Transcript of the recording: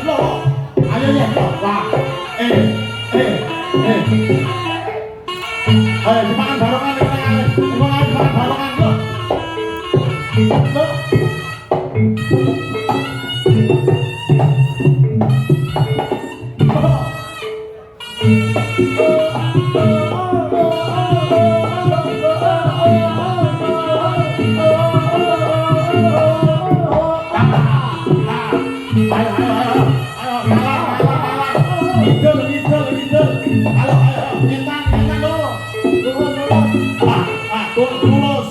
lo. Ayo ya lo. Wah. Eh. Ayo dimakan barongan nih kan. Dimakan barongan lo. Lo. Lulus.